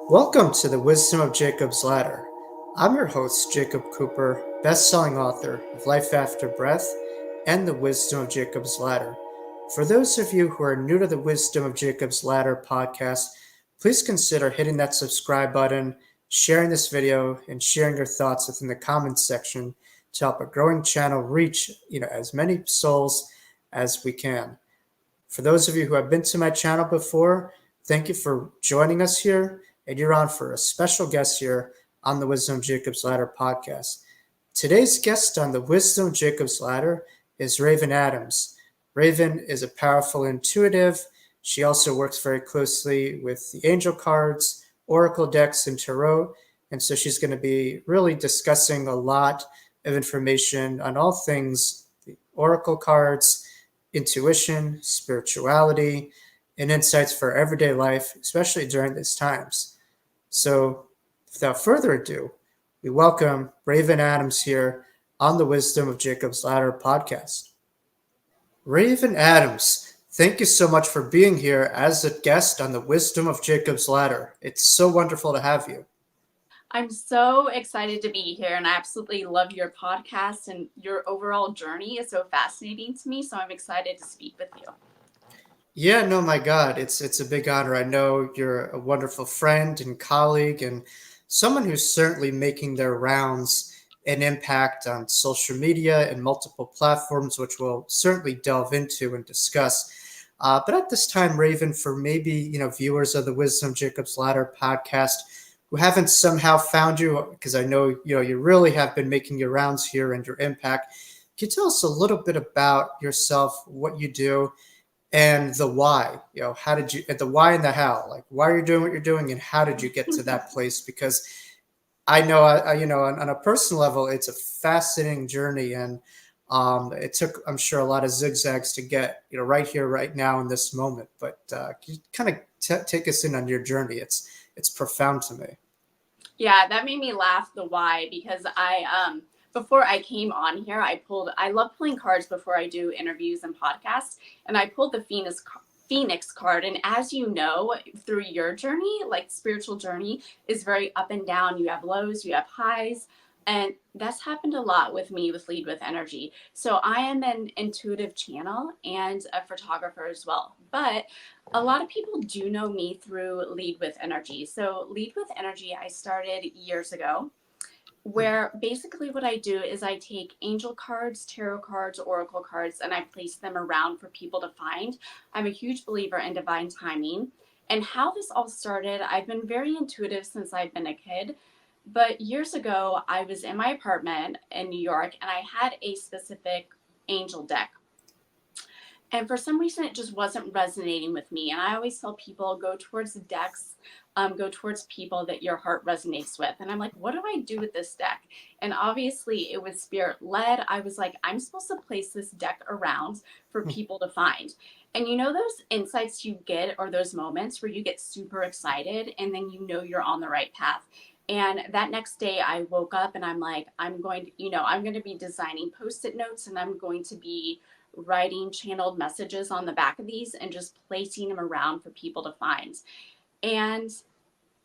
Welcome to the Wisdom of Jacob's Ladder. I'm your host, Jacob Cooper, best-selling author of Life After Breath and the Wisdom of Jacob's Ladder. For those of you who are new to the Wisdom of Jacob's Ladder podcast, please consider hitting that subscribe button, sharing this video, and sharing your thoughts within the comments section to help a growing channel reach as many souls as we can. For those of you who have been to my channel before, thank you for joining us here, and you're on for a special guest here on the Wisdom of Jacob's Ladder podcast. Today's guest on the Wisdom of Jacob's Ladder is Raven Adams. Raven is a powerful intuitive. She also works very closely with the angel cards, oracle decks, and tarot, and so she's going to be really discussing a lot of information on all things the oracle cards, intuition, spirituality, and insights for everyday life, especially during these times. So, without further ado, we welcome Raven Adams here on the Wisdom of Jacob's Ladder podcast. Raven Adams, thank you so much for being here as a guest on the Wisdom of Jacob's Ladder. It's so wonderful to have you. I'm so excited to be here, and I absolutely love your podcast, and your overall journey is so fascinating to me, so I'm excited to speak with you. Yeah, no, my God, it's a big honor. I know you're a wonderful friend and colleague and someone who's certainly making their rounds and impact on social media and multiple platforms, which we'll certainly delve into and discuss. But at this time, Raven, for maybe viewers of the Wisdom Jacob's Ladder podcast who haven't somehow found you, because I know you really have been making your rounds here and your impact. Can you tell us a little bit about yourself, what you do, and the why? How did you, the why and the how? Like, why are you doing what you're doing, and how did you get to that place? Because I know, on a personal level, it's a fascinating journey, and it took, I'm sure, a lot of zigzags to get right here, right now, in this moment. But can you kind of take us in on your journey? It's profound to me. Yeah, that made me laugh, the why, because before I came on here, I love pulling cards before I do interviews and podcasts, and I pulled the Phoenix card. And as you know, through your journey, like spiritual journey is very up and down. You have lows, you have highs. And that's happened a lot with me with Lead with Energy. So I am an intuitive channel and a photographer as well. But a lot of people do know me through Lead with Energy. So Lead with Energy, I started years ago, where basically what I do is I take angel cards, tarot cards, oracle cards, and I place them around for people to find. I'm a huge believer in divine timing. And how this all started, I've been very intuitive since I've been a kid. But years ago, I was in my apartment in New York, and I had a specific angel deck. And for some reason, it just wasn't resonating with me. And I always tell people, go towards the decks, go towards people that your heart resonates with. And I'm like, what do I do with this deck? And obviously, it was spirit led. I was like, I'm supposed to place this deck around for people to find. And those insights you get, or those moments where you get super excited and then you're on the right path. And that next day I woke up and I'm like, I'm going to be designing Post-it notes, and I'm going to be writing channeled messages on the back of these and just placing them around for people to find. And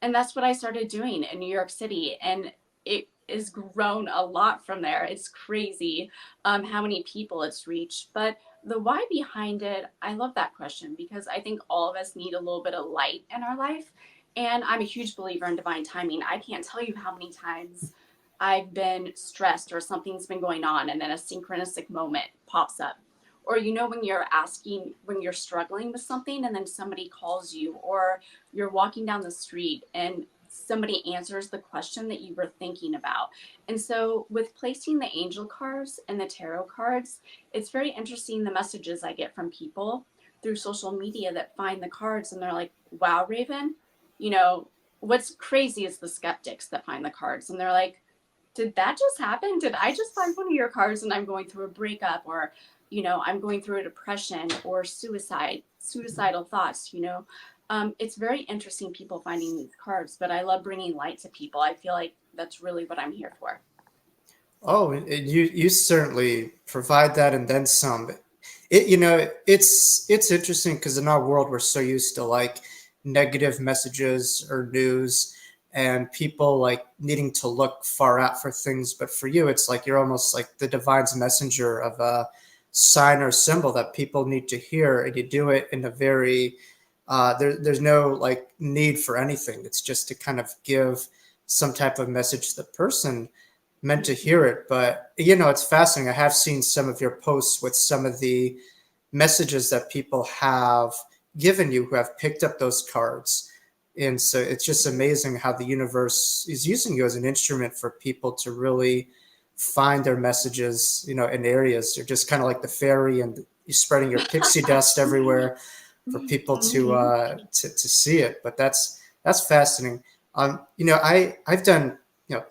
that's what I started doing in New York City. And it has grown a lot from there. It's crazy how many people it's reached. But the why behind it, I love that question, because I think all of us need a little bit of light in our life. And I'm a huge believer in divine timing. I can't tell you how many times I've been stressed or something's been going on, and then a synchronistic moment pops up. Or when you're struggling with something and then somebody calls you, or you're walking down the street and somebody answers the question that you were thinking about. And so with placing the angel cards and the tarot cards, it's very interesting the messages I get from people through social media that find the cards, and they're like, wow, Raven, what's crazy is the skeptics that find the cards, and they're like, did that just happen? Did I just find one of your cards and I'm going through a breakup, or I'm going through a depression or suicidal thoughts, it's very interesting, people finding these cards, but I love bringing light to people. I feel like that's really what I'm here for. Oh, you certainly provide that and then some. It's interesting because in our world we're so used to, like, negative messages or news and people like needing to look far out for things. But for you, it's like you're almost like the divine's messenger of a sign or symbol that people need to hear. And you do it in a very, there's no like need for anything. It's just to kind of give some type of message to the person meant to hear it. But, it's fascinating. I have seen some of your posts with some of the messages that people have given you who have picked up those cards. And so it's just amazing how the universe is using you as an instrument for people to really find their messages, in areas. You're just kind of like the fairy and you're spreading your pixie dust everywhere for people to see it. But that's fascinating. I've done,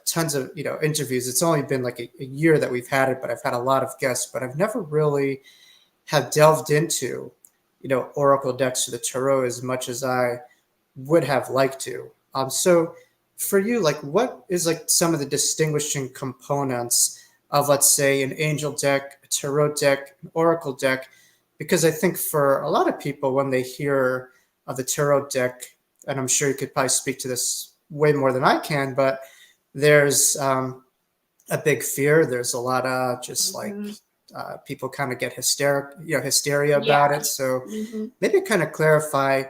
tons of, interviews. It's only been like a year that we've had it, but I've had a lot of guests, but I've never really have delved into, oracle decks or the tarot as much as I would have liked to. So for you, like what is like some of the distinguishing components of, let's say, an angel deck, a tarot deck, an oracle deck? Because I think for a lot of people, when they hear of the tarot deck, and I'm sure you could probably speak to this way more than I can, but there's a big fear. There's a lot of just like people kind of get hysteria about it. So maybe kind of clarify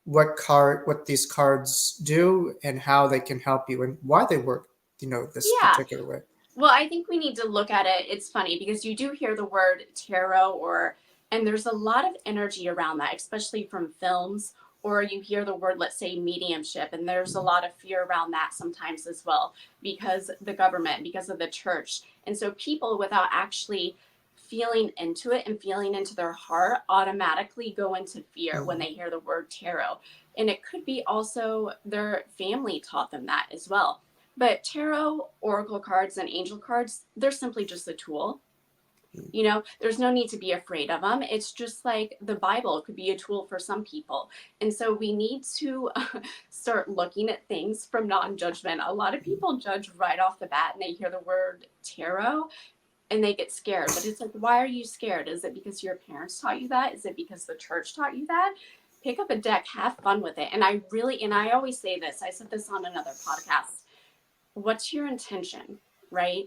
what these cards do and how they can help you and why they work, this particular way. Well, I think we need to look at it. It's funny because you do hear the word tarot and there's a lot of energy around that, especially from films, or you hear the word, let's say, mediumship, and there's a lot of fear around that sometimes as well because the government, because of the church. And so people, without actually feeling into it and feeling into their heart, automatically go into fear when they hear the word tarot. And it could be also their family taught them that as well. But tarot, oracle cards, and angel cards, they're simply just a tool. There's no need to be afraid of them. It's just like the Bible could be a tool for some people. And so we need to start looking at things from non-judgment. A lot of people judge right off the bat and they hear the word tarot and they get scared. But it's like, why are you scared? Is it because your parents taught you that? Is it because the church taught you that? Pick up a deck, have fun with it. And I always say this, I said this on another podcast. What's your intention, right?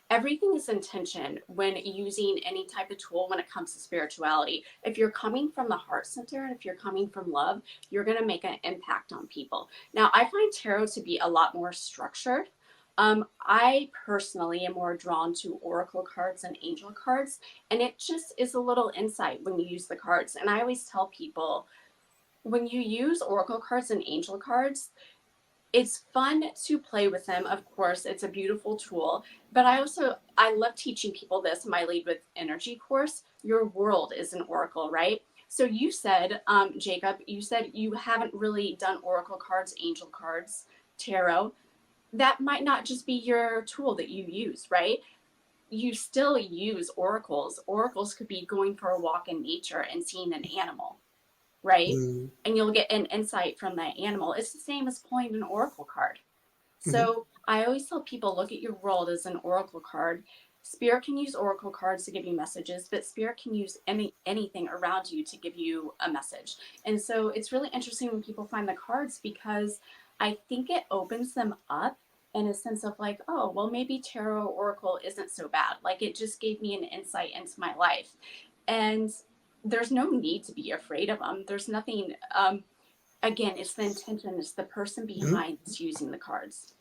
Everything is intention when using any type of tool when it comes to spirituality. If you're coming from the heart center and if you're coming from love, you're going to make an impact on people. Now, I find tarot to be a lot more structured. I personally am more drawn to oracle cards and angel cards, and it just is a little insight when you use the cards. And I always tell people, when you use oracle cards and angel cards, it's fun to play with them. Of course, it's a beautiful tool, but I love teaching people this in my Lead with Energy course. Your world is an oracle, right? So you said, Jacob, you said you haven't really done oracle cards, angel cards, tarot. That might not just be your tool that you use, right? You still use oracles. Oracles could be going for a walk in nature and seeing an animal, right? And you'll get an insight from that animal. It's the same as pulling an oracle card. So I always tell people, look at your world as an oracle card. Spirit can use oracle cards to give you messages, but Spirit can use anything around you to give you a message. And so it's really interesting when people find the cards, because I think it opens them up in a sense of like, oh, well, maybe tarot oracle isn't so bad. Like, it just gave me an insight into my life. And there's no need to be afraid of them. There's nothing, again, it's the intention. It's the person behind that's using the cards.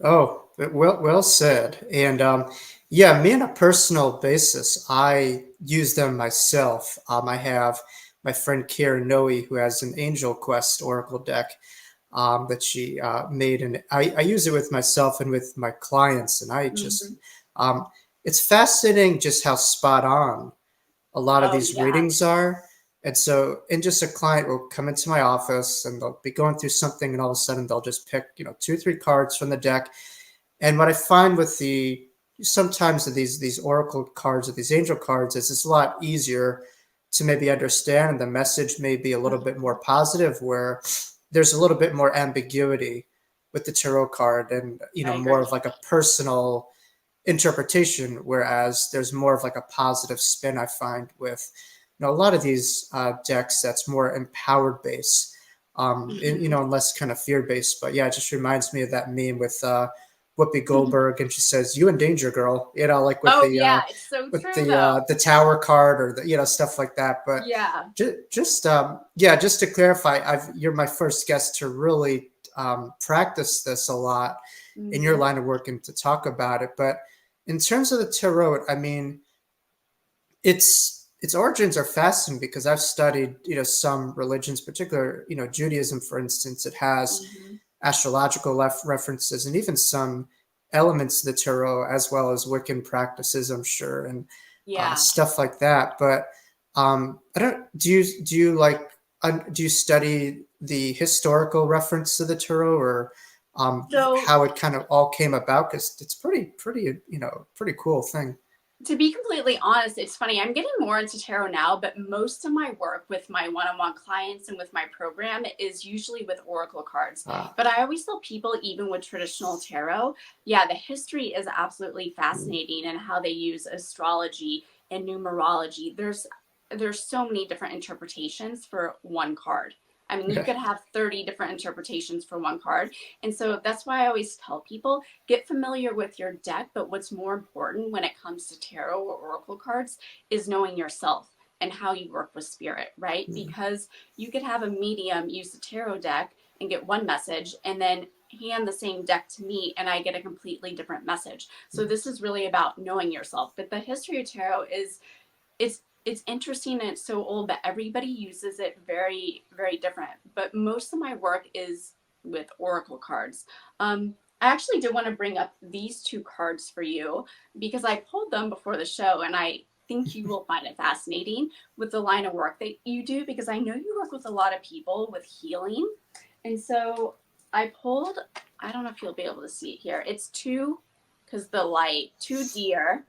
Oh, well said. And me on a personal basis, I use them myself. I have my friend Karen Noe, who has an Angel Quest Oracle deck that she made, and I use it with myself and with my clients. And I just, it's fascinating just how spot on a lot of these readings are. And so, and just a client will come into my office and they'll be going through something, and all of a sudden they'll just pick, 2 or 3 cards from the deck. And what I find with sometimes these oracle cards or these angel cards is it's a lot easier to maybe understand, and the message may be a little bit more positive, where there's a little bit more ambiguity with the tarot card, and more of like a personal interpretation, whereas there's more of like a positive spin I find with a lot of these decks that's more empowered base. and less kind of fear-based. But yeah, it just reminds me of that meme with Whoopi Goldberg, and she says, "You in danger, girl." Like with Oh yeah, it's so true though. the tower card, or the stuff like that. But Yeah. just just to clarify, you're my first guest to really practice this a lot in your line of work and to talk about it. But in terms of the tarot, I mean, its origins are fascinating because I've studied some religions, particular Judaism, for instance. It has astrological references and even some elements of the tarot, as well as Wiccan practices, I'm sure, and stuff like that. But I don't. Do you study the historical reference to the tarot, or So how it kind of all came about? Because it's pretty cool thing. to be completely honest, it's funny. I'm getting more into tarot now, but most of my work with my one-on-one clients and with my program is usually with oracle cards. But I always tell people, even with traditional tarot, the history is absolutely fascinating, and how they use astrology and numerology. There's so many different interpretations for one card. I mean, you could have 30 different interpretations for one card. And so that's why I always tell people, get familiar with your deck. But what's more important when it comes to tarot or oracle cards is knowing yourself and how you work with spirit, right? Because you could have a medium use the tarot deck and get one message, and then hand the same deck to me and I get a completely different message. So this is really about knowing yourself. But the history of tarot it's interesting, and it's so old, but everybody uses it very, very different. But most of my work is with oracle cards. I actually did want to bring up these two cards for you because I pulled them before the show, and I think you will find it fascinating with the line of work that you do, because I know you work with a lot of people with healing. And so I pulled, I don't know if you'll be able to see it here. It's two deer.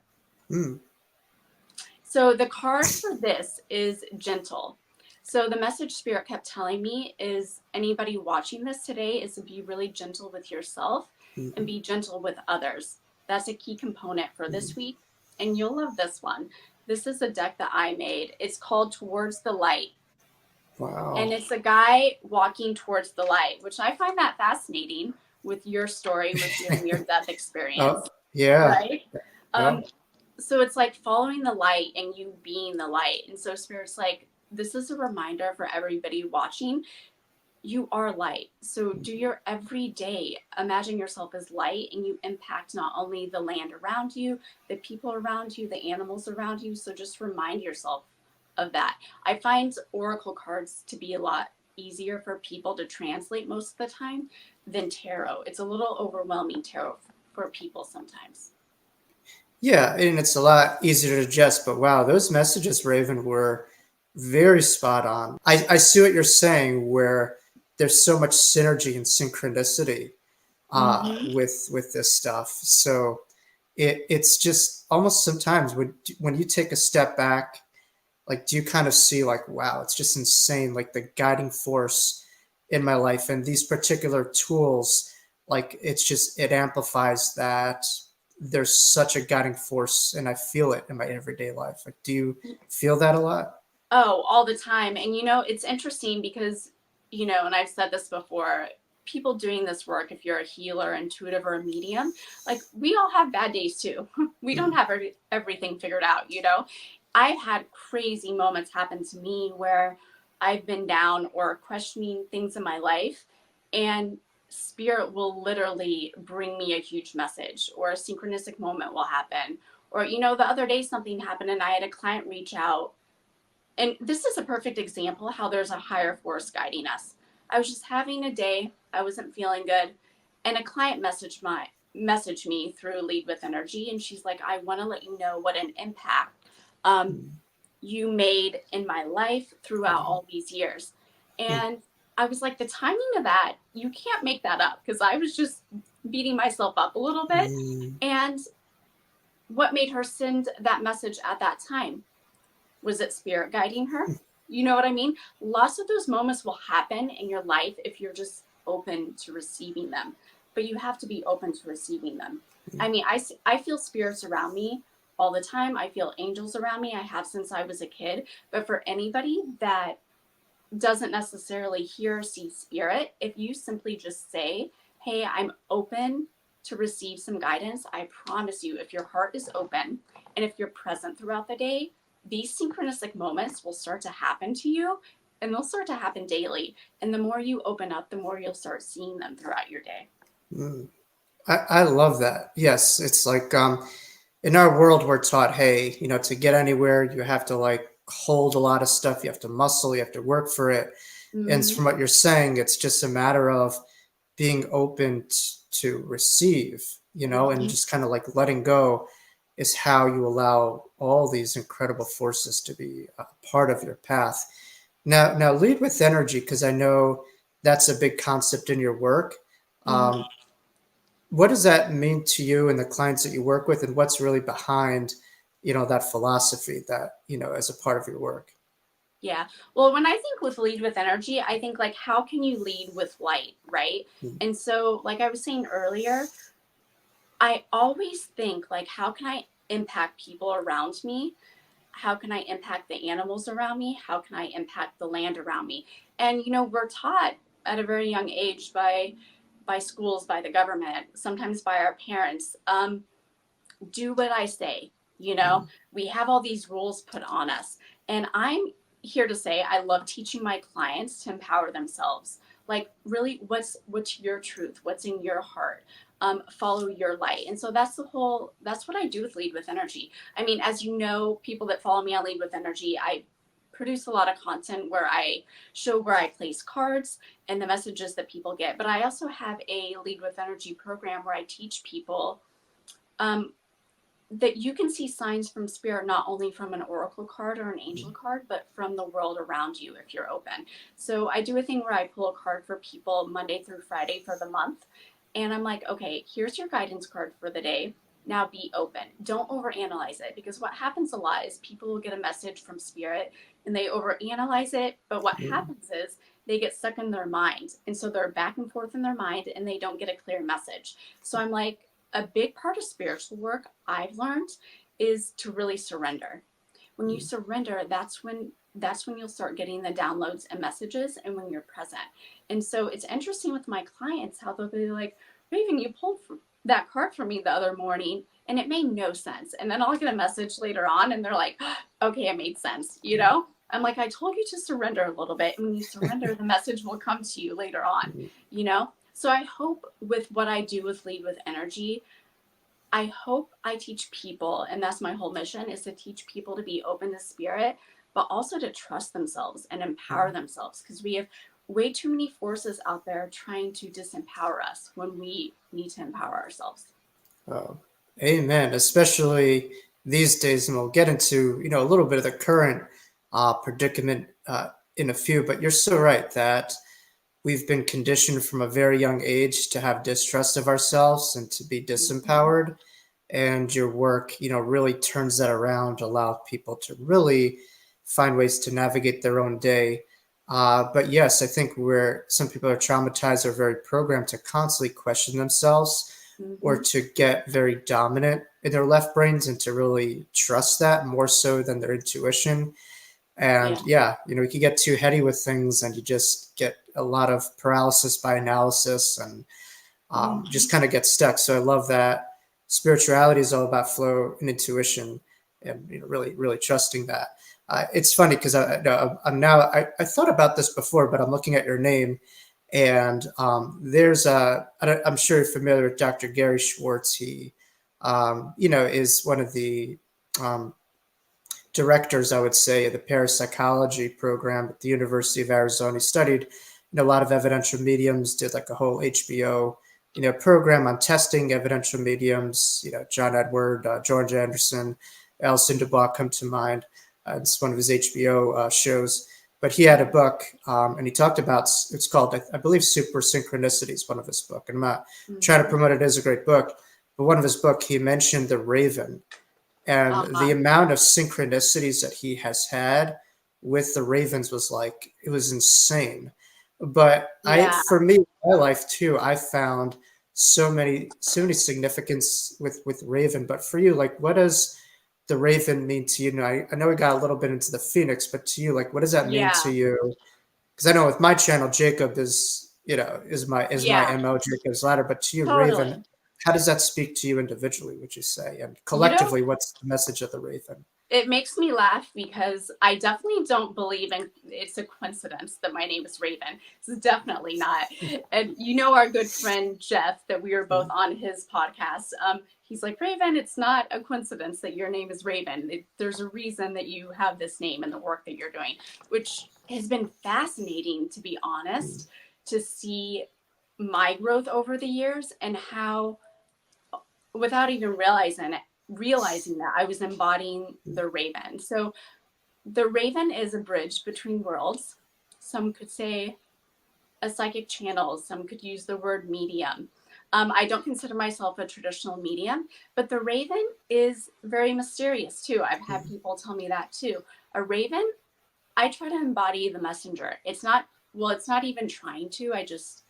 So the card for this is gentle. So the message spirit kept telling me is, anybody watching this today, is to be really gentle with yourself and be gentle with others. That's a key component for this week. And you'll love this one. This is a deck that I made. It's called Towards the Light. Wow. And it's a guy walking towards the light, which I find that fascinating with your story, with your near-death experience. Right? So it's like following the light and you being the light. And so Spirit's like, this is a reminder for everybody watching. You are light. So do your everyday, imagine yourself as light, and you impact not only the land around you, the people around you, the animals around you. So just remind yourself of that. I find oracle cards to be a lot easier for people to translate most of the time than tarot. It's a little overwhelming, tarot, for people sometimes. Yeah, and it's a lot easier to digest, but wow, those messages, Raven, were very spot on. I see what you're saying, where there's so much synergy and synchronicity with this stuff. So it's just almost sometimes when you take a step back, like, do you kind of see like, wow, it's just insane, like the guiding force in my life, and these particular tools, like it amplifies that. There's such a guiding force, and I feel it in my everyday life. Like, do you feel that a lot? Oh, all the time. And it's interesting because, and I've said this before, people doing this work, if you're a healer, intuitive, or a medium, like, we all have bad days too. We don't have everything figured out, I've had crazy moments happen to me where I've been down or questioning things in my life, and spirit will literally bring me a huge message, or a synchronistic moment will happen. Or, the other day something happened and I had a client reach out. And this is a perfect example how there's a higher force guiding us. I was just having a day. I wasn't feeling good. And a client messaged me through Lead with Energy. And she's like, I want to let you know what an impact you made in my life throughout all these years. And I was like, the timing of that, you can't make that up, because I was just beating myself up a little bit. And what made her send that message at that time? Was it spirit guiding her? You know what I mean? Lots of those moments will happen in your life if you're just open to receiving them. But you have to be open to receiving them. I mean, I feel spirits around me all the time. I feel angels around me. I have since I was a kid. But for anybody that doesn't necessarily hear or see spirit, if you simply just say, hey, I'm open to receive some guidance, I promise you, if your heart is open and if you're present throughout the day, these synchronistic moments will start to happen to you, and they'll start to happen daily. And the more you open up, the more you'll start seeing them throughout your day. Mm. I love that. Yes, it's like in our world we're taught, hey, to get anywhere you have to like hold a lot of stuff, you have to muscle, you have to work for it. And Mm-hmm. from what you're saying, it's just a matter of being open to receive, and Mm-hmm. just kind of like letting go is how you allow all these incredible forces to be a part of your path. Now lead with energy, because I know that's a big concept in your work. Mm-hmm. Um, what does that mean to you and the clients that you work with, and what's really behind, that philosophy that, as a part of your work? Yeah. Well, when I think with lead with energy, I think like, how can you lead with light, right? Mm. And so, like I was saying earlier, I always think like, how can I impact people around me? How can I impact the animals around me? How can I impact the land around me? And we're taught at a very young age by schools, by the government, sometimes by our parents, do what I say. Mm. We have all these rules put on us. And I'm here to say I love teaching my clients to empower themselves. Like, really, what's your truth? What's in your heart? Follow your light. And so that's what I do with Lead with Energy. I mean, as you know, people that follow me on Lead with Energy, I produce a lot of content where I show where I place cards and the messages that people get. But I also have a Lead with Energy program where I teach people um, that you can see signs from spirit not only from an oracle card or an angel card, but from the world around you if you're open. So I do a thing where I pull a card for people Monday through Friday for the month. And I'm like, okay, here's your guidance card for the day. Now be open. Don't overanalyze it, because what happens a lot is people will get a message from spirit and they overanalyze it. But what Mm. happens is they get stuck in their mind. And so they're back and forth in their mind and they don't get a clear message. So I'm like, a big part of spiritual work I've learned is to really surrender. When you Mm. surrender, that's when you'll start getting the downloads and messages, and when you're present. And so it's interesting with my clients how they'll be like, Raven, you pulled that card for me the other morning and it made no sense. And then I'll get a message later on and they're like, okay, it made sense. I'm like, I told you to surrender a little bit. And when you surrender, the message will come to you later on, Mm. you know? So I hope with what I do with Lead with Energy, I hope I teach people, and that's my whole mission, is to teach people to be open to spirit, but also to trust themselves and empower Mm. themselves, because we have way too many forces out there trying to disempower us when we need to empower ourselves. Oh, amen. Especially these days, and we'll get into a little bit of the current predicament in a few. But you're so right that we've been conditioned from a very young age to have distrust of ourselves and to be Mm-hmm. disempowered. And your work, really turns that around, allow people to really find ways to navigate their own day. But yes, I think where some people are traumatized or very programmed to constantly question themselves or Mm-hmm. to get very dominant in their left brains and to really trust that more so than their intuition. And Yeah. yeah, you can get too heady with things and you just get a lot of paralysis by analysis and Mm-hmm. just kind of get stuck. So I love that spirituality is all about flow and intuition and really, really trusting that. It's funny because I'm now, I thought about this before, but I'm looking at your name and there's I'm sure you're familiar with Dr. Gary Schwartz. He, is one of the um, directors, I would say, of the parapsychology program at the University of Arizona. He studied, a lot of evidential mediums, did like a whole HBO, program on testing evidential mediums. John Edward, George Anderson, Alison Dubois come to mind. It's one of his HBO shows. But he had a book, and he talked about, it's called, I believe, Super Synchronicities, one of his book. And I'm not trying to Mm-hmm. promote it as a great book, but one of his book, he mentioned the raven and the Uh-huh. amount of synchronicities that he has had with the Ravens was like it was insane. But Yeah. for me, in my life too, I found so many significance with Raven. But for you, like, what does the Raven mean to you? I know we got a little bit into the Phoenix, but to you, like, what does that mean to Yeah. you? because I know with my channel, Jacob is, is my Yeah, MO, Jacob's Ladder. But to you, totally. Raven, how does that speak to you individually, would you say? And You know, collectively, what's the message of the Raven? it makes me laugh because I definitely don't believe in it's a coincidence that my name is Raven. It's definitely not. And you know our good friend Jeff that we were both on his podcast. He's like, Raven, it's not a coincidence that your name is Raven. There's a reason that you have this name and the work that you're doing, which has been fascinating, to be honest, to see my growth over the years and how, without even realizing that I was embodying the Raven. So the Raven is a bridge between worlds. Some could say a psychic channel. Some could use the word medium. I don't consider myself a traditional medium, but the Raven is very mysterious too. I've had people tell me that too. A Raven, I try to embody the messenger. It's not even trying to. I just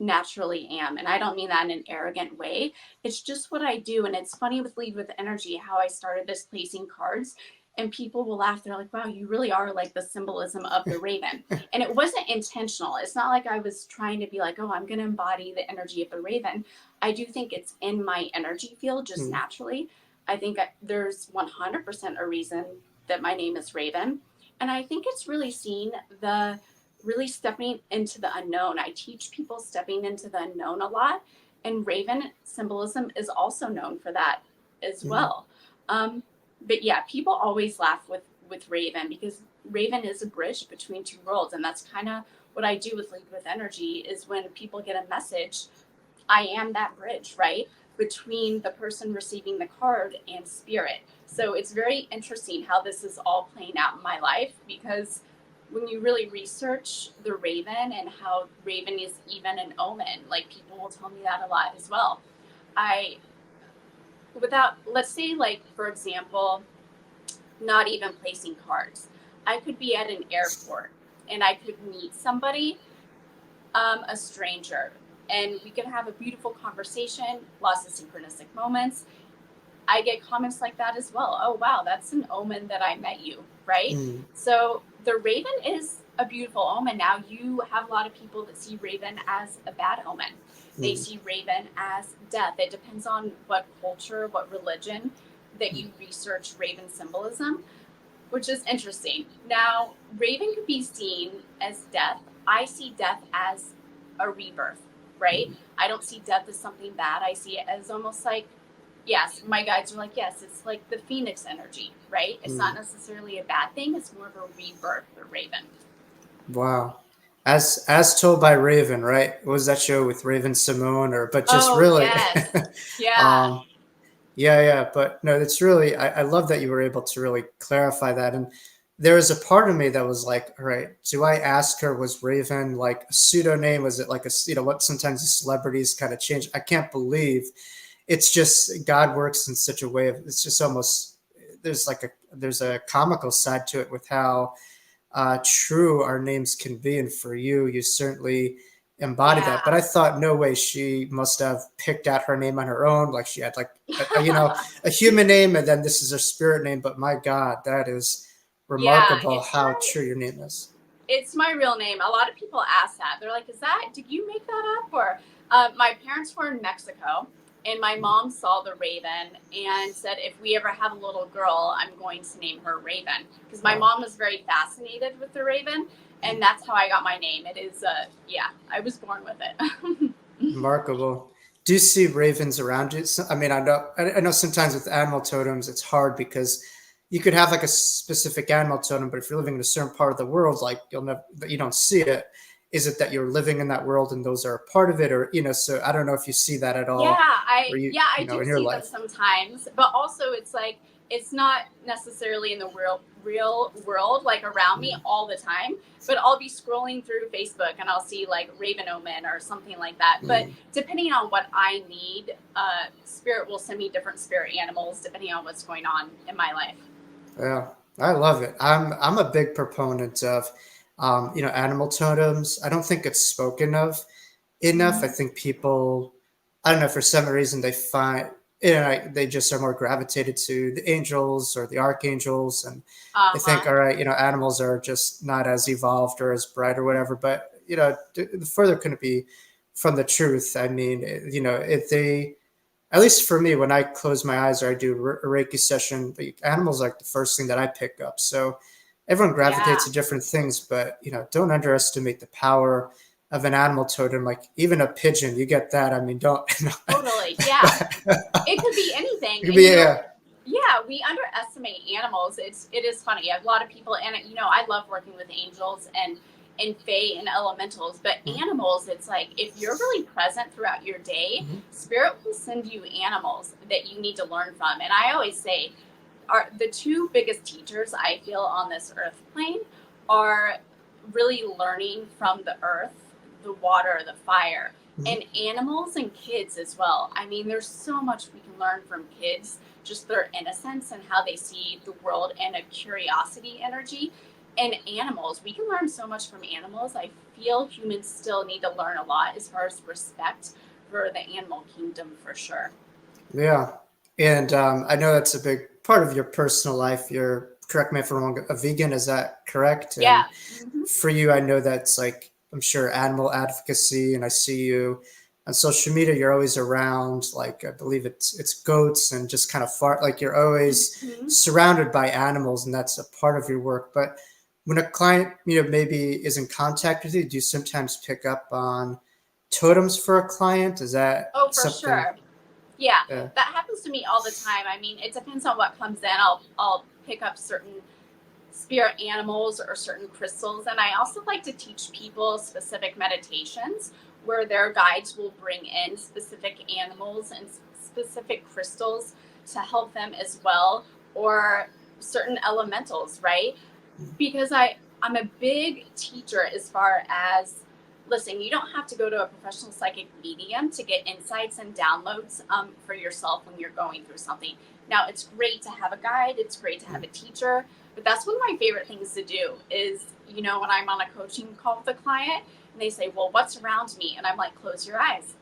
naturally am. And I don't mean that in an arrogant way. It's just what I do. And it's funny with Lead with Energy how I started this placing cards. And people will laugh. They're like, wow, you really are like the symbolism of the Raven. And it wasn't intentional. It's not like I was trying to be like, oh, I'm going to embody the energy of the Raven. I do think it's in my energy field just naturally. I think there's 100% a reason that my name is Raven. And I think it's really seen the really stepping into the unknown. I teach people stepping into the unknown a lot, and Raven symbolism is also known for that as well. But yeah, people always laugh with Raven because Raven is a bridge between two worlds, and that's kind of what I do with Lead with Energy. Is when people get a message, I am that bridge, right, between the person receiving the card and spirit. So it's very interesting how this is all playing out in my life because when you really research the Raven and how Raven is even an omen, like people will tell me that a lot as well. Let's say, like, for example, not even placing cards. I could be at an airport and I could meet somebody, a stranger, and we could have a beautiful conversation, lots of synchronistic moments. I get comments like that as well. Oh, wow, that's an omen that I met you, right? So the Raven is a beautiful omen. Now, you have a lot of people that see Raven as a bad omen. They see Raven as death. It depends on what culture, what religion that you research Raven symbolism, which is interesting. Now, Raven could be seen as death. I see death as a rebirth, right? I don't see death as something bad. I see it as almost like, yes, my guides are like, yes, it's like the phoenix energy, right? It's not necessarily a bad thing. It's more of a rebirth, the Raven. Wow. As told by Raven, right? What was that show with Raven Simone but just Oh, really yes. Yeah. um yeah, but no, it's really I love that you were able to really clarify that. And there was a part of me that was like, all right, do I ask her, was Raven like a pseudonym? Was it like what sometimes the celebrities kind of change? I can't believe it's just God works in such a way of it's just almost there's a comical side to it with how true our names can be. And for you, you certainly embody Yeah. that. But I thought, no way, she must have picked out her name on her own. Like she had like, a human name and then this is her spirit name. But my God, that is Yeah, remarkable how true your name is. it's my real name. A lot of people ask that. They're like, did you make that up? Or my parents were in Mexico and my mom saw the Raven and said, if we ever have a little girl, I'm going to name her Raven. Because my mom was very fascinated with the Raven. And that's how I got my name. It is, I was born with it. Remarkable. Do you see ravens around you? I mean, I know sometimes with animal totems, it's hard because you could have like a specific animal totem, but if you're living in a certain part of the world, like you don't see it. Is it that you're living in that world and those are a part of it, or so I don't know if you see that at all, or I do in your see them life. sometimes, but also it's like it's not necessarily in the real world like around me all the time. But I'll be scrolling through Facebook and I'll see like Raven Omen or something like that. But depending on what I need, Spirit will send me different spirit animals depending on what's going on in my life. Yeah, I love it. I'm a big proponent of, animal totems. I don't think it's spoken of enough. I think people, I don't know, for some reason they find they just are more gravitated to the angels or the archangels, and they think, Uh-huh. all right, animals are just not as evolved or as bright or whatever. But the further can it be from the truth? I mean, if they, at least for me, when I close my eyes or I do a Reiki session, the animals are like the first thing that I pick up. So everyone gravitates Yeah. to different things, but don't underestimate the power of an animal totem. Like even a pigeon, you get that. I mean, don't. Totally. Yeah. It could be anything. It could And be, yeah. yeah, we underestimate animals. It is funny. A lot of people, and I love working with angels and fae and elementals, but animals, it's like if you're really present throughout your day, spirit will send you animals that you need to learn from. And I always say, are the two biggest teachers I feel on this earth plane are really learning from the earth, the water, the fire, and animals and kids as well. I mean, there's so much we can learn from kids, just their innocence and how they see the world, and a curiosity energy. And animals, we can learn so much from animals. I feel humans still need to learn a lot as far as respect for the animal kingdom, for sure. Yeah. And I know that's a big part of your personal life. You're, correct me if I'm wrong, a vegan, is that correct? Yeah. And for you, I know that's like, I'm sure, animal advocacy, and I see you on social media. You're always around, like, I believe it's goats and just kind of far, like you're always surrounded by animals, and that's a part of your work. But when a client, maybe is in contact with you, do you sometimes pick up on totems for a client? Is that Oh, for something? sure. Yeah, Yeah. that happens to me all the time. I mean, it depends on what comes in. I'll pick up certain spirit animals or certain crystals, and I also like to teach people specific meditations where their guides will bring in specific animals and specific crystals to help them as well, or certain elementals, right? Because I'm a big teacher as far as, listen, you don't have to go to a professional psychic medium to get insights and downloads for yourself when you're going through something. Now, it's great to have a guide, it's great to have a teacher, but that's one of my favorite things to do is, when I'm on a coaching call with a client and they say, well, what's around me? And I'm like, close your eyes.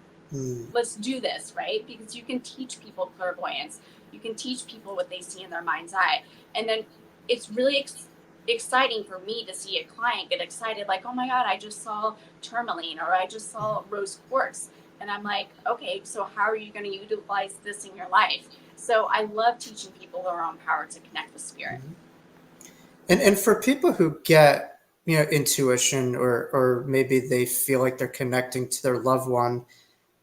Let's do this, right? Because you can teach people clairvoyance. You can teach people what they see in their mind's eye. And then it's really exciting for me to see a client get excited, like, oh my God, I just saw tourmaline, or I just saw rose quartz. And I'm like, okay, so how are you going to utilize this in your life? So I love teaching people their own power to connect with spirit. And for people who get, intuition, or maybe they feel like they're connecting to their loved one,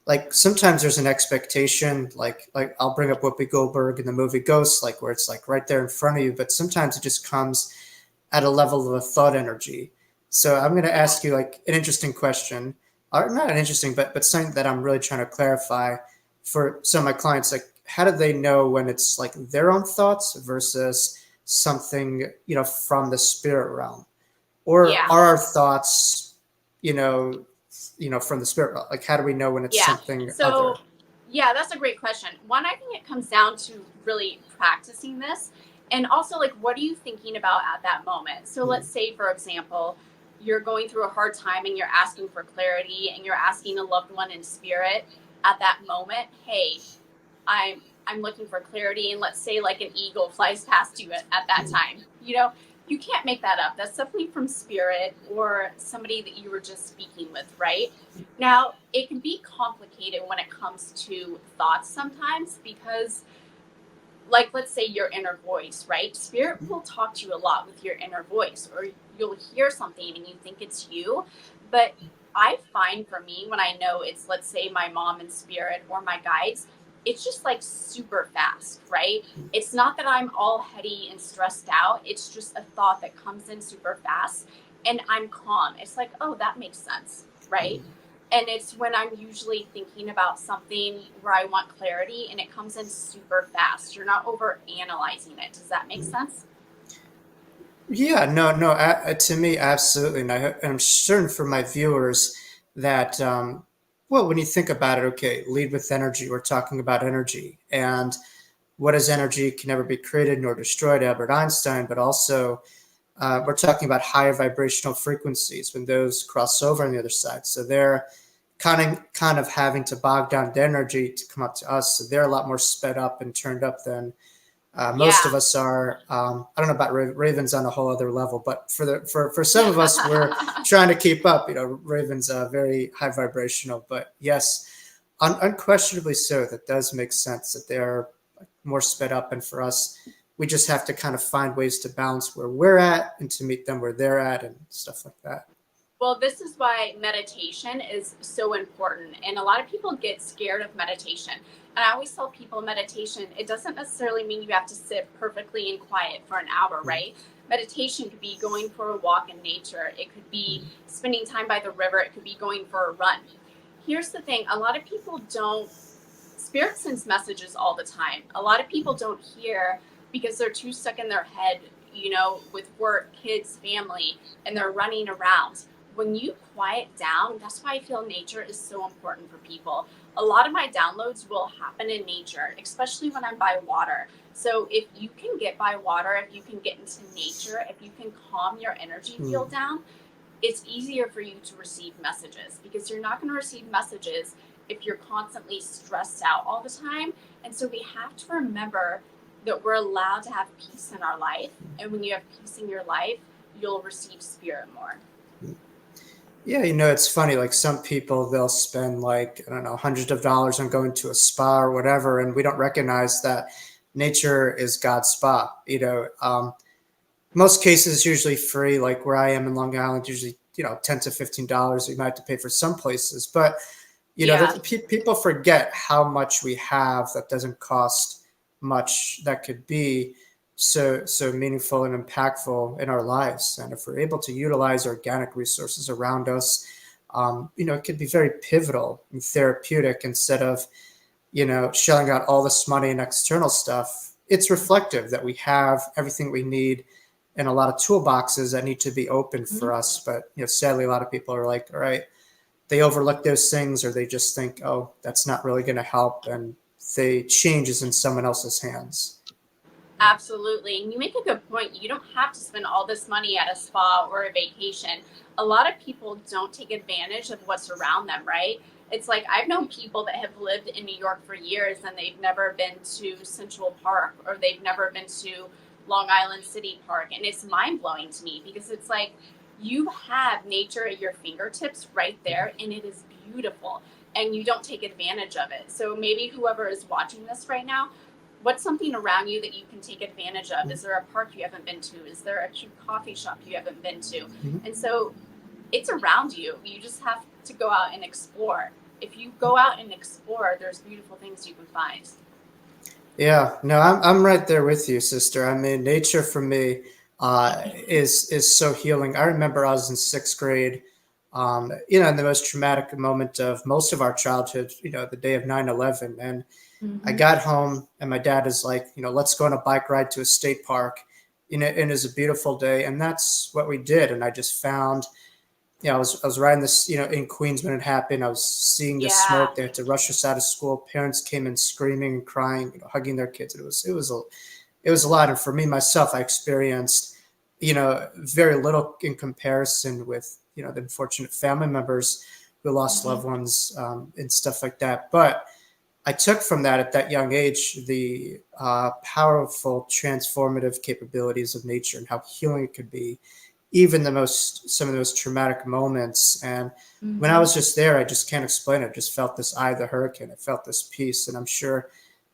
like sometimes there's an expectation, like I'll bring up Whoopi Goldberg in the movie Ghost, like where it's like right there in front of you, but sometimes it just comes at a level of a thought energy. So I'm going to ask you like an interesting question, or not an interesting, but something that I'm really trying to clarify for some of my clients. Like, how do they know when it's like their own thoughts versus something, from the spirit realm? Or Yeah. are our thoughts, from the spirit realm? Like, how do we know when it's something other? So, yeah, that's a great question. One, I think it comes down to really practicing this. And also, like, what are you thinking about at that moment? So let's say, for example, you're going through a hard time and you're asking for clarity and you're asking a loved one in spirit at that moment, hey, I'm looking for clarity. And let's say like an eagle flies past you at that time. You can't make that up. That's definitely from spirit or somebody that you were just speaking with, right? Now, it can be complicated when it comes to thoughts sometimes because, like, let's say your inner voice, right? Spirit will talk to you a lot with your inner voice, or you'll hear something and you think it's you. But I find for me, when I know it's, let's say, my mom in spirit or my guides, it's just like super fast, right? It's not that I'm all heady and stressed out. It's just a thought that comes in super fast and I'm calm. It's like, oh, that makes sense, right? And it's when I'm usually thinking about something where I want clarity and it comes in super fast. You're not over analyzing it. Does that make sense? Yeah, no. To me, absolutely, and I'm certain for my viewers that, well, when you think about it, okay, lead with energy. We're talking about energy, and what is energy can never be created nor destroyed, Albert Einstein. But also, we're talking about higher vibrational frequencies when those cross over on the other side. So they're kind of having to bog down their energy to come up to us. So they're a lot more sped up and turned up than most Yeah. of us are. I don't know about ravens on a whole other level, but for some of us, we're trying to keep up. Ravens are very high vibrational, but yes, unquestionably so. That does make sense that they are more sped up, and for us, we just have to kind of find ways to balance where we're at and to meet them where they're at and stuff like that. Well, this is why meditation is so important. And a lot of people get scared of meditation. And I always tell people meditation, it doesn't necessarily mean you have to sit perfectly and quiet for an hour, right? Meditation could be going for a walk in nature. It could be spending time by the river. It could be going for a run. Here's the thing. A lot of people don't, spirit sends messages all the time. A lot of people don't hear because they're too stuck in their head, with work, kids, family, and they're running around. When you quiet down, that's why I feel nature is so important for people. A lot of my downloads will happen in nature, especially when I'm by water. So if you can get by water, if you can get into nature, if you can calm your energy field down, it's easier for you to receive messages, because you're not going to receive messages if you're constantly stressed out all the time. And so we have to remember that we're allowed to have peace in our life. And when you have peace in your life, you'll receive spirit more. Yeah, it's funny, like some people, they'll spend like, I don't know, hundreds of dollars on going to a spa or whatever, and we don't recognize that nature is God's spa. Most cases usually free, like where I am in Long Island, usually, $10 to $15 you might have to pay for some places. But, people forget how much we have that doesn't cost much, that could be so meaningful and impactful in our lives. And if we're able to utilize organic resources around us, it could be very pivotal and therapeutic instead of, shelling out all this money and external stuff. It's reflective that we have everything we need and a lot of toolboxes that need to be open for us. But, sadly, a lot of people are like, all right, they overlook those things, or they just think, oh, that's not really going to help. And the change is in someone else's hands. Absolutely. And you make a good point. You don't have to spend all this money at a spa or a vacation. A lot of people don't take advantage of what's around them, right? It's like, I've known people that have lived in New York for years and they've never been to Central Park, or they've never been to Long Island City Park. And it's mind blowing to me, because it's like, you have nature at your fingertips right there, and it is beautiful, and you don't take advantage of it. So maybe whoever is watching this right now, what's something around you that you can take advantage of? Is there a park you haven't been to? Is there a cute coffee shop you haven't been to? And so it's around you. You just have to go out and explore. If you go out and explore, there's beautiful things you can find. Yeah, no, I'm right there with you, sister. I mean, nature for me is so healing. I remember I was in sixth grade, in the most traumatic moment of most of our childhood, the day of 9/11. And I got home and my dad is like, let's go on a bike ride to a state park. And it was a beautiful day. And that's what we did. And I just found, I was riding this, in Queens when it happened. I was seeing the smoke. They had to rush us out of school. Parents came in screaming and crying, hugging their kids. It was a lot. And for me, myself, I experienced, very little in comparison with, the unfortunate family members who lost loved ones and stuff like that. But I took from that at that young age the powerful transformative capabilities of nature and how healing it could be, even some of the most traumatic moments. And when I was just there, I just can't explain it. I just felt this eye of the hurricane. I felt this peace. And I'm sure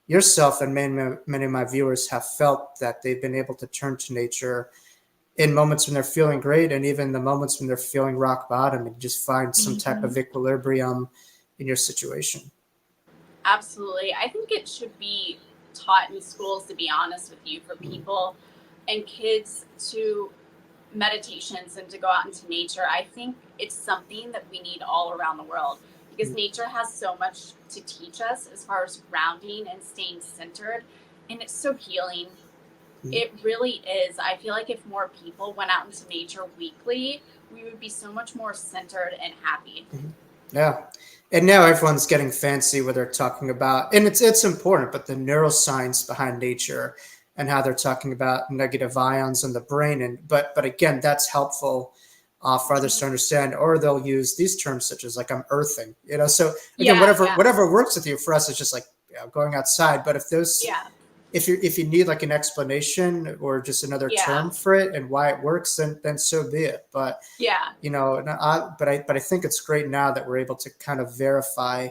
yourself and many of my viewers have felt that they've been able to turn to nature in moments when they're feeling great, and even the moments when they're feeling rock bottom, and just find some type of equilibrium in your situation. Absolutely. I think it should be taught in schools, to be honest with you, for people and kids to meditations and to go out into nature. I think it's something that we need all around the world, because nature has so much to teach us as far as grounding and staying centered, and it's so healing. It really is. I feel like if more people went out into nature weekly, we would be so much more centered and happy. Yeah. And now everyone's getting fancy where they're talking about, and it's important, but the neuroscience behind nature and how they're talking about negative ions in the brain. But again, that's helpful for others to understand, or they'll use these terms such as like I'm earthing, so again, Yeah, whatever works with you. For us, it's just like going outside. But yeah, if you need like an explanation or just another yeah, term for it and why it works, then so be it. But yeah. but I think it's great now that we're able to kind of verify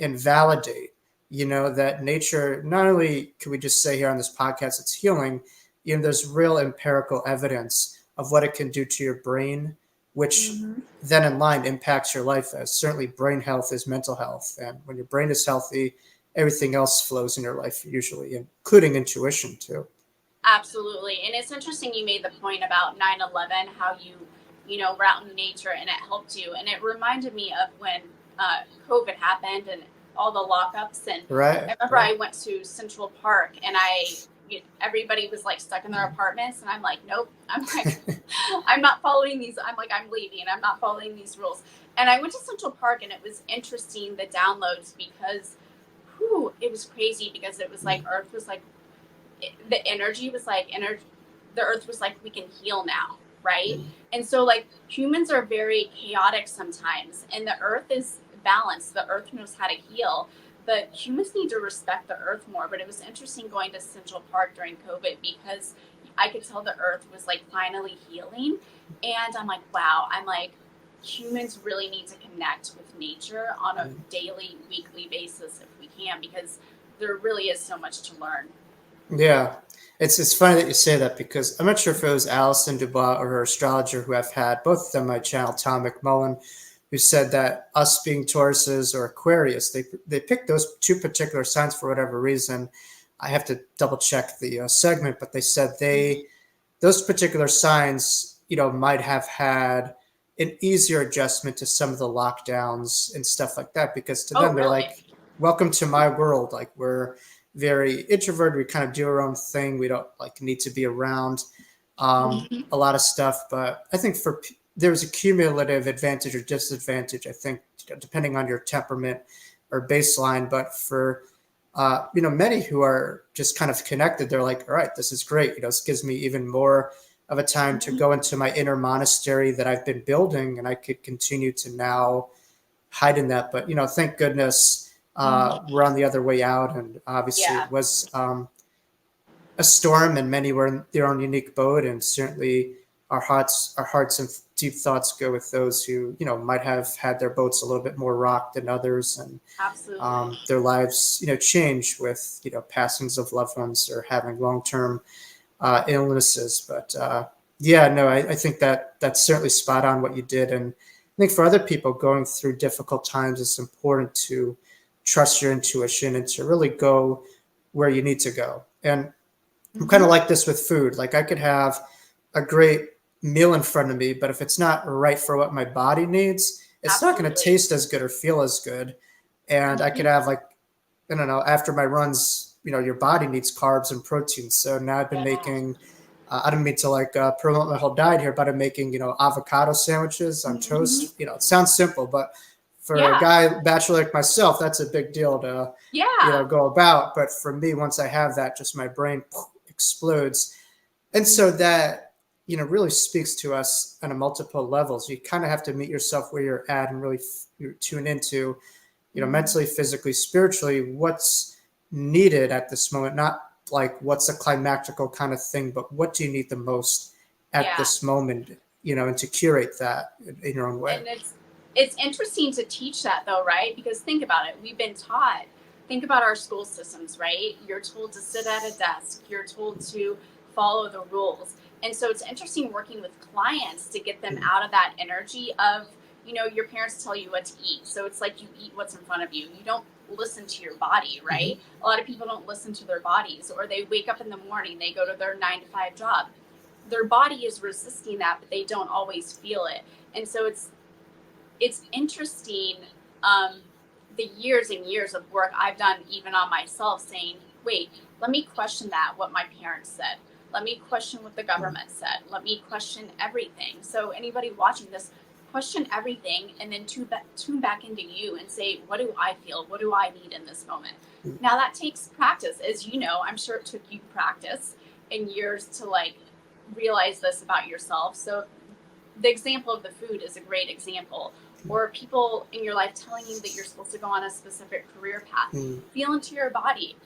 and validate, that nature, not only can we just say here on this podcast it's healing, there's real empirical evidence of what it can do to your brain, which Hmm. then in line impacts your life. As certainly brain health is mental health, and when your brain is healthy, everything else flows in your life, usually including intuition too. Absolutely. And it's interesting you made the point about 9/11, how were out in nature and it helped you. And it reminded me of when COVID happened and all the lockups. And Right, I remember right. I went to Central Park and everybody was like stuck in their apartments. And I'm like, nope. I'm like, I'm not following these. I'm like, I'm leaving. I'm not following these rules. And I went to Central Park and it was interesting, the downloads, because it was crazy because it was like Earth was like, the energy was like the earth was like, we can heal now, right? And so like humans are very chaotic sometimes, and the earth is balanced, the earth knows how to heal, but humans need to respect the earth more. But it was interesting going to Central Park during COVID because I could tell the earth was like finally healing. And I'm like, wow, I'm like, humans really need to connect with nature on a daily, weekly basis if we can, because there really is so much to learn. Yeah, it's funny that you say that because I'm not sure if it was Alison Dubois or her astrologer who I've had, both of them on my channel, Tom McMullen, who said that us being Tauruses or Aquarius, they picked those two particular signs for whatever reason. I have to double check the segment, but they said those particular signs, might have had an easier adjustment to some of the lockdowns and stuff like that, because to Oh, them they're really? like, welcome to my world. Like, we're very introverted, we kind of do our own thing, we don't like need to be around Mhm. a lot of stuff. But I think there's a cumulative advantage or disadvantage, I think, depending on your temperament or baseline. But for many who are just kind of connected, they're like, all right, this is great. This gives me even more of a time to Mhm. go into my inner monastery that I've been building, and I could continue to now hide in that. But thank goodness Mhm. we're on the other way out, and obviously Yeah. it was a storm, and many were in their own unique boat. And certainly our hearts and deep thoughts go with those who might have had their boats a little bit more rocked than others, and Absolutely. their lives change with passings of loved ones or having long-term illnesses. But yeah, no, I think that's certainly spot on what you did. And I think for other people going through difficult times, it's important to trust your intuition and to really go where you need to go. And I'm kind of Mhm. like this with food. Like, I could have a great meal in front of me, but if it's not right for what my body needs, it's not going to Absolutely. taste as good or feel as good. And I could Mhm. have, like, I don't know, after my runs, your body needs carbs and proteins. So now I've been Yeah. making, I don't mean to like promote my whole diet here, but I'm making, avocado sandwiches on Mhm. toast. It sounds simple, but for a Yeah. guy bachelor like myself, that's a big deal to, Yeah. go about. But for me, once I have that, just my brain explodes. And so Mhm. that, really speaks to us on a multiple levels. You kind of have to meet yourself where you're at and really tune into, Mhm. mentally, physically, spiritually, what's needed at this moment. Not like what's a climactical kind of thing, but what do you need the most at Yeah. this moment, and to curate that in your own way. And it's interesting to teach that though, right? Because think about it. We've been taught. Think about our school systems, right? You're told to sit at a desk. You're told to follow the rules. And so it's interesting working with clients to get them out of that energy of, your parents tell you what to eat. So it's like you eat what's in front of you. You don't listen to your body, Mm-hmm. right? A lot of people don't listen to their bodies, or they wake up in the morning, they go to their 9 to 5 job. Their body is resisting that, but they don't always feel it. And so it's interesting, um, the years and years of work I've done even on myself, saying, wait, let me question that, what my parents said. Let me question what the government said. Let me question everything. So anybody watching this, question everything, and then tune back into you and say, what do I feel? What do I need in this moment? Now that takes practice. As you know, I'm sure it took you practice and years to like realize this about yourself. So the example of the food is a great example. Or people in your life telling you that you're supposed to go on a specific career path. Feel into your body.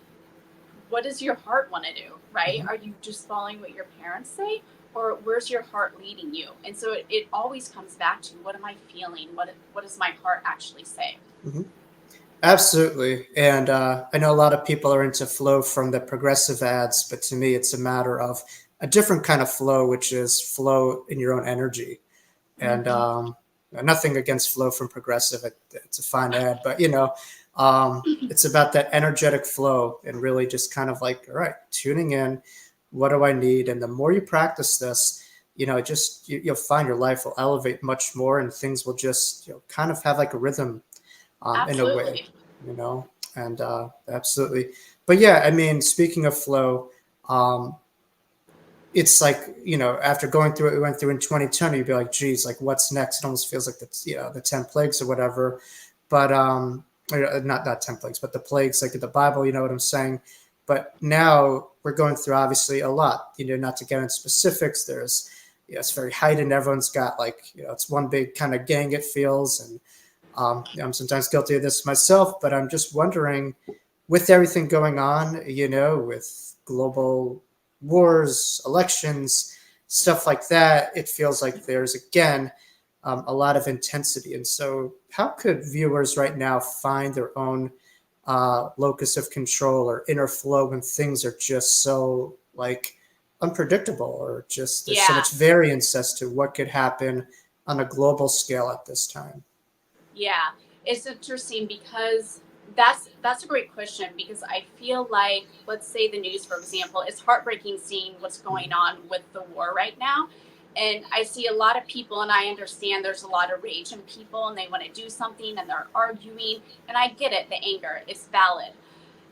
What does your heart want to do, right? Are you just following what your parents say? Or where's your heart leading you? And so it always comes back to, what am I feeling? What does my heart actually say? Absolutely. And I know a lot of people are into flow from the progressive ads, but to me, it's a matter of a different kind of flow, which is flow in your own energy. And nothing against flow from progressive. It's a fine ad, but it's about that energetic flow and really just kind of like, all right, tuning in. What do I need? And the more you practice this, you'll find your life will elevate much more, and things will just kind of have like a rhythm in a way, and absolutely. But yeah, I mean, speaking of flow, it's like, after going through what we went through in 2020, you'd be like, geez, like what's next? It almost feels like the 10 plagues or whatever. But not 10 plagues, but the plagues like in the Bible, you know what I'm saying? But now we're going through obviously a lot, not to get into specifics. There's, it's very heightened. Everyone's got like, it's one big kind of gang, it feels. And I'm sometimes guilty of this myself, but I'm just wondering, with everything going on, with global wars, elections, stuff like that, it feels like there's again a lot of intensity. And so how could viewers right now find their own locus of control or inner flow when things are just so like unpredictable, or just there's so much variance as to what could happen on a global scale at this time? Yeah, it's interesting because that's a great question, because I feel like, let's say the news, for example, it's heartbreaking seeing what's going on with the war right now. And I see a lot of people, and I understand there's a lot of rage in people and they want to do something and they're arguing. And I get it, the anger is valid.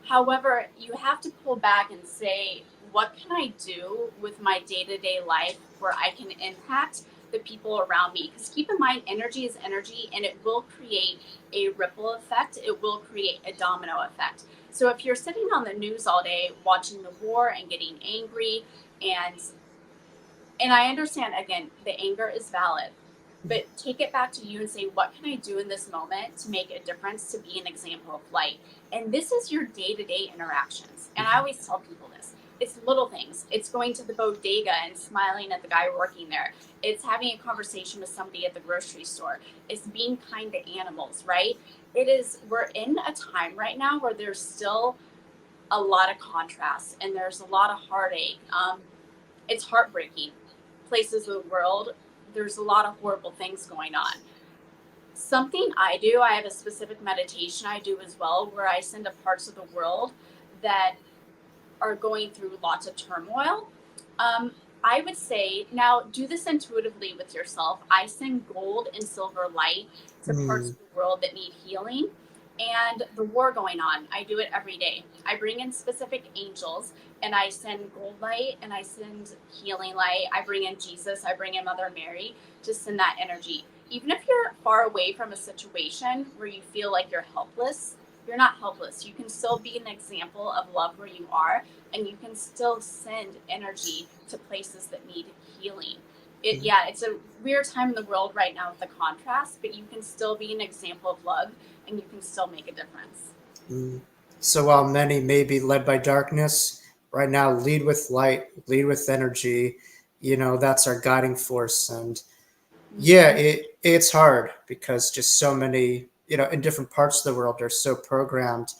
However, you have to pull back and say, what can I do with my day-to-day life where I can impact the people around me? Because keep in mind, energy is energy, and it will create a ripple effect. It will create a domino effect. So if you're sitting on the news all day watching the war and getting angry, and I understand, again, the anger is valid, but take it back to you and say, what can I do in this moment to make a difference, to be an example of light? And this is your day-to-day interactions. And I always tell people this. It's little things. It's going to the bodega and smiling at the guy working there. It's having a conversation with somebody at the grocery store. It's being kind to animals, right? We're in a time right now where there's still a lot of contrast and there's a lot of heartache. It's heartbreaking. Places of the world, there's a lot of horrible things going on. Something I do, I have a specific meditation I do as well, where I send to parts of the world that are going through lots of turmoil. I would say, now do this intuitively with yourself. I send gold and silver light to parts of the world that need healing. And the war going on, I do it every day. I bring in specific angels, and I send gold light, and I send healing light. I bring in Jesus, I bring in Mother Mary to send that energy. Even if you're far away from a situation where you feel like you're helpless, you're not helpless. You can still be an example of love where you are, and you can still send energy to places that need healing. It's a weird time in the world right now with the contrast, but you can still be an example of love, and you can still make a difference. So while many may be led by darkness, right now lead with light, lead with energy. That's our guiding force. And it's hard because just so many, in different parts of the world are so programmed,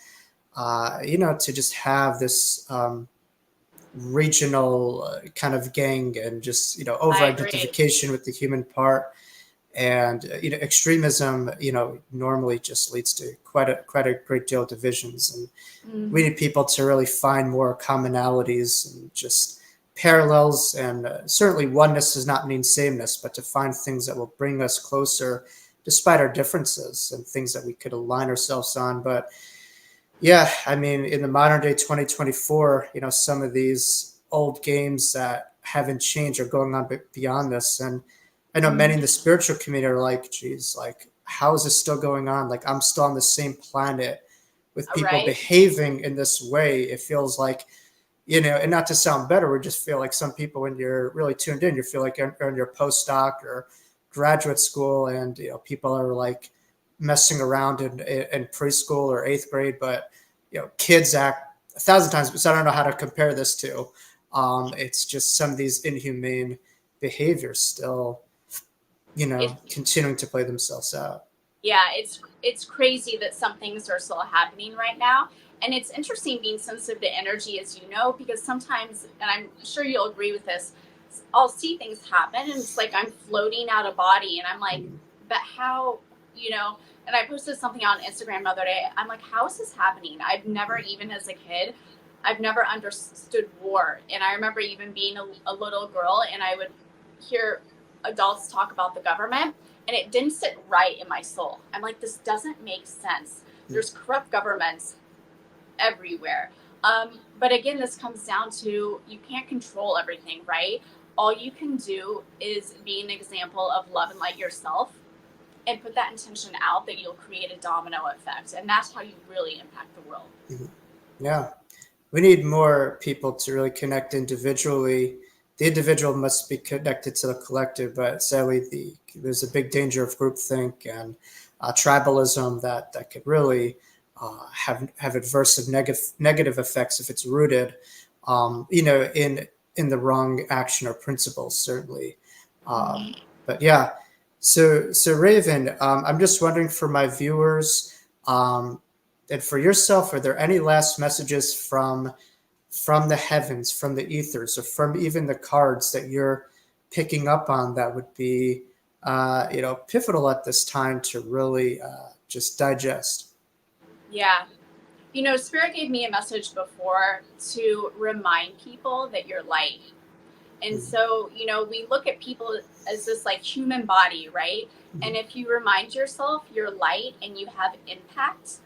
to just have this regional kind of gang, and just, over identification with the human part. And extremism normally just leads to quite a great deal of divisions, and we need people to really find more commonalities and just parallels. And certainly oneness does not mean sameness, but to find things that will bring us closer despite our differences, and things that we could align ourselves on. But yeah, I mean, in the modern day 2024, some of these old games that haven't changed are going on beyond this. And I know many in the spiritual community are like, geez, like, how is this still going on? Like, I'm still on the same planet with people behaving in this way. It feels like, and not to sound better, we just feel like some people, when you're really tuned in, you feel like you're on your postdoc or graduate school and, people are like messing around in preschool or 8th grade, but, kids act 1,000 times. So I don't know how to compare this to. It's just some of these inhumane behaviors still, It, continuing to play themselves out. yeah, it's crazy that some things are still happening right now. And it's interesting being sensitive to energy, as you know, because sometimes, and I'm sure you'll agree with this, I'll see things happen and it's like I'm floating out of body and I'm like, but how, and I posted something on Instagram the other day. I'm like, how is this happening? I've never, even as a kid, I've never understood war. And I remember even being a little girl and I would hear adults talk about the government and it didn't sit right in my soul. I'm like, this doesn't make sense. There's corrupt governments everywhere. But again, this comes down to you can't control everything, right? All you can do is be an example of love and light yourself and put that intention out that you'll create a domino effect. And that's how you really impact the world. Yeah. We need more people to really connect individually. The individual must be connected to the collective, but sadly, there's a big danger of groupthink and tribalism that could really have adverse negative effects if it's rooted, in the wrong action or principles, certainly. But yeah, so Raven, I'm just wondering for my viewers and for yourself, are there any last messages from the heavens, from the ethers, or from even the cards that you're picking up on that would be, pivotal at this time to really just digest? Yeah. Spirit gave me a message before to remind people that you're light. And so, we look at people as this like human body, right? And if you remind yourself you're light and you have impact,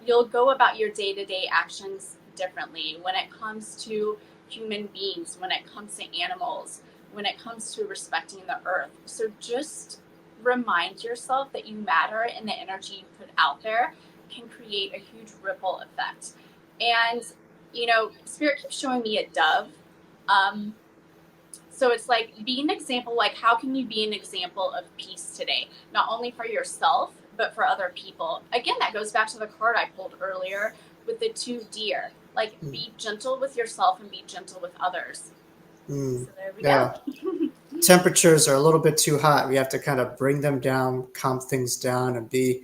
you'll go about your day-to-day actions differently when it comes to human beings, when it comes to animals, when it comes to respecting the earth. So just remind yourself that you matter and the energy you put out there can create a huge ripple effect. And, Spirit keeps showing me a dove. So it's like, be an example. Like, how can you be an example of peace today? Not only for yourself, but for other people. Again, that goes back to the card I pulled earlier with the 2 deer. Like, be gentle with yourself and be gentle with others. So there we go. Temperatures are a little bit too hot. We have to kind of bring them down, calm things down, and be,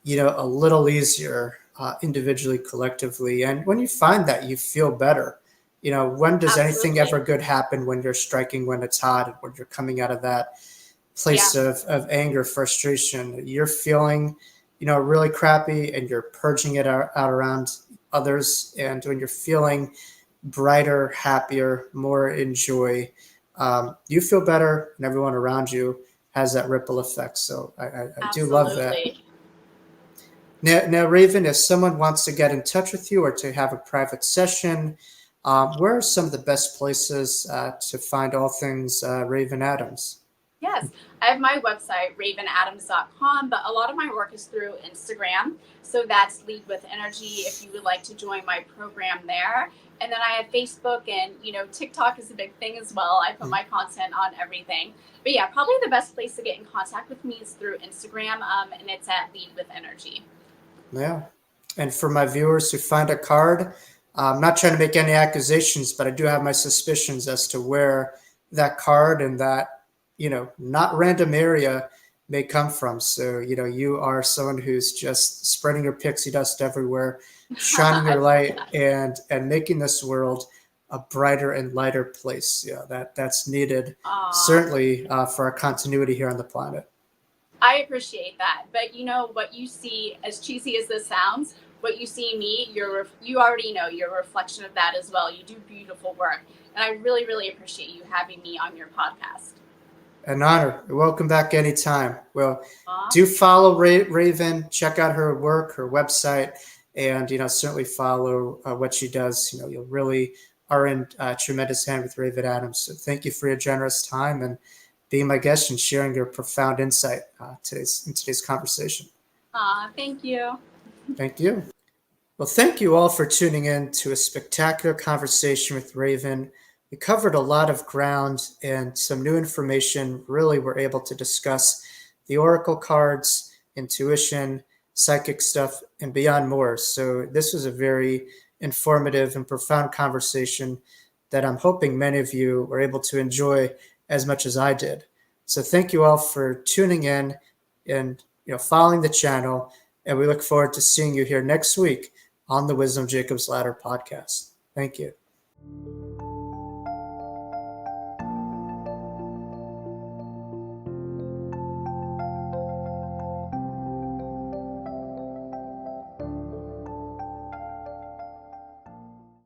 a little easier individually, collectively. And when you find that, you feel better. When does anything ever good happen? When you're striking, when it's hot, and when you're coming out of that place of anger, frustration, you're feeling, really crappy and you're purging it out around others. And when you're feeling brighter, happier, more in joy, you feel better and everyone around you has that ripple effect. So I do love that. Now, Raven, if someone wants to get in touch with you or to have a private session, where are some of the best places to find all things Raven Adams? Yes, I have my website, ravenadams.com, but a lot of my work is through Instagram. So that's Lead with Energy if you would like to join my program there. And then I have Facebook and, TikTok is a big thing as well. I put my content on everything. But yeah, probably the best place to get in contact with me is through Instagram, and it's at Lead with Energy. Yeah. And for my viewers who find a card, I'm not trying to make any accusations, but I do have my suspicions as to where that card and that, not random area may come from. So, you are someone who's just spreading your pixie dust everywhere, shining your light and making this world a brighter and lighter place. Yeah, that's needed, certainly for our continuity here on the planet. I appreciate that. But what you see, as cheesy as this sounds, what you see in me, you already know you're a reflection of that as well. You do beautiful work. And I really, really appreciate you having me on your podcast. An honor. Welcome back anytime. Well, do follow Raven, check out her work, her website, and, certainly follow what she does. You really are in tremendous hand with Raven Adams. So thank you for your generous time and being my guest and sharing your profound insight in today's conversation. Thank you. Thank you. Well, thank you all for tuning in to a spectacular conversation with Raven We covered a lot of ground and some new information. Really, we're able to discuss the oracle cards, intuition, psychic stuff, and beyond more. So this was a very informative and profound conversation that I'm hoping many of you were able to enjoy as much as I did. So thank you all for tuning in and following the channel, and we look forward to seeing you here next week on the Wisdom Jacob's Ladder podcast. Thank you.